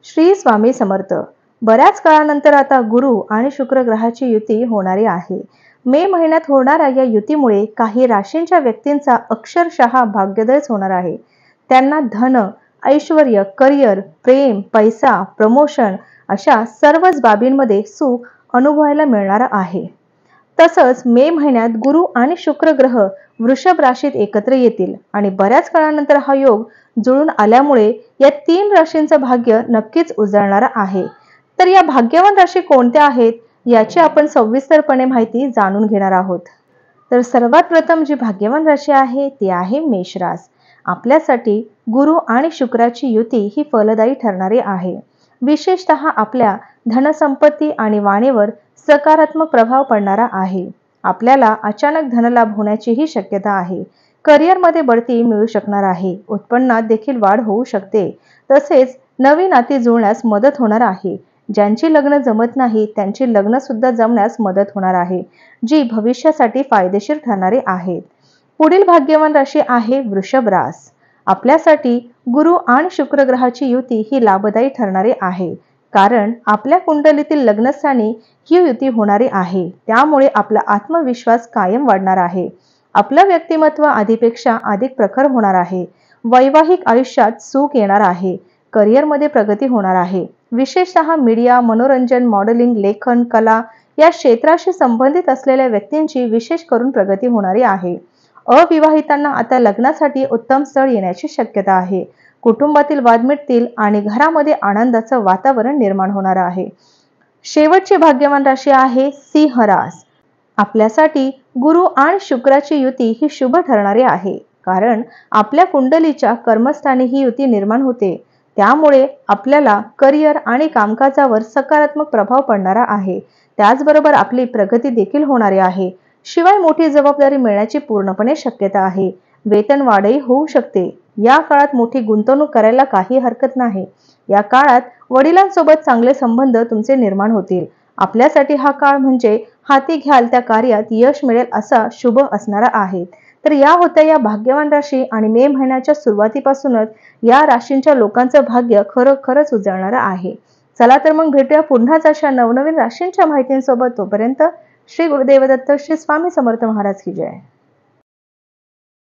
श्री स्वामी समर्थ. बऱ्याच काळानंतर आता गुरु आणि शुक्र ग्रहाची युती होणारी आहे. मे महिन्यात होणाऱ्या या युतीमुळे काही राशींच्या व्यक्तींचा अक्षरशः भाग्योदयच होणार आहे. त्यांना धन, ऐश्वर्य, करिअर, प्रेम, पैसा, प्रमोशन अशा सर्वच बाबींमध्ये सुख अनुभवायला मिळणार आहे. तसंच मे महिन्यात गुरु आणि शुक्र ग्रह वृषभ राशीत एकत्र येतील आणि बऱ्याच काळानंतर हा योग जुळून आल्यामुळे या 3 राशींचं भाग्य नक्कीच उजळणार आहे. तर या भाग्यवान राशी कोणत्या आहेत याची आपण सविस्तरपणे माहिती जाणून घेणार आहोत. तर सर्वात प्रथम जी भाग्यवान राशी आहे ती आहे मेष रास. आपल्यासाठी गुरु आणि शुक्राची युती ही फलदायी ठरणारी आहे. विशेषतः आपल्या धनसंपत्ती आणि वाणीवर सकारात्मक प्रभाव पडणारा आहे. आपल्याला अचानक धनलाभ होण्याचीही शक्यता आहे. करिअरमध्ये बढती मिळू शकणार आहे. उत्पन्नात देखील वाढ होऊ शकते. तसेच नवी नाती जुळण्यास मदत होणार आहे. ज्यांची लग्न जमत नाही त्यांची लग्न सुद्धा जमण्यास मदत होणार आहे, जी भविष्यासाठी फायदेशीर ठरणारी आहेत. पुढील भाग्यवान राशी आहे वृषभ रास. आपल्यासाठी गुरु आणि शुक्र ग्रहाची युती ही लाभदायी ठरणारी आहे. कारण आपल्या कुंडलीतील लग्नस्थानी ही युती होणारी आहे. त्यामुळे आपला आत्मविश्वास कायम वाढणार आहे. आपलं व्यक्तिमत्व आधीपेक्षा अधिक प्रखर होणार आहे. वैवाहिक आयुष्यात सुख येणार आहे. करिअरमध्ये प्रगती होणार आहे. विशेषतः मीडिया, मनोरंजन, मॉडेलिंग, लेखन, कला या क्षेत्राशी संबंधित असलेल्या व्यक्तींची विशेष करून प्रगती होणारी आहे. अविवाहितांना आता लग्नासाठी उत्तम स्थळ येण्याची शक्यता आहे. कुटुंबातील वाद मिटतील आणि घरामध्ये आनंदाचं वातावरण निर्माण होणार आहे. शेवटची भाग्यवान राशी आहे सिंह रास. आपल्यासाठी गुरु आणि शुक्राची युती ही शुभ ठरणारी आहे. कारण आपल्या कुंडलीच्या कर्मस्थानी ही युती निर्माण होते. त्यामुळे आपल्याला करिअर आणि कामकाजावर सकारात्मक प्रभाव पडणारा आहे. त्याचबरोबर आपली प्रगती देखील होणारी आहे. शिवाय मोठी जबाबदारी मिळण्याची पूर्णपणे शक्यता आहे. वेतन वाढही होऊ शकते. या काळात मोठी गुंतवणूक करायला काही हरकत नाही. या काळात वडिलांसोबत चांगले संबंध तुमचे निर्माण होतील. आपल्यासाठी हा काळ म्हणजे हाती घ्याल त्या कार्यात यश मिळेल असा शुभ असणारा आहे. तर या होत्या या भाग्यवान राशी आणि मे महिन्याच्या सुरुवातीपासूनच या राशींच्या लोकांचं भाग्य खरंच उजळणार आहे. चला तर मग भेटूया पुन्हाच अशा नवनवीन राशींच्या माहितींसोबत. तोपर्यंत श्री गुरुदेव दत्त, श्री स्वामी समर्थ महाराज की जय.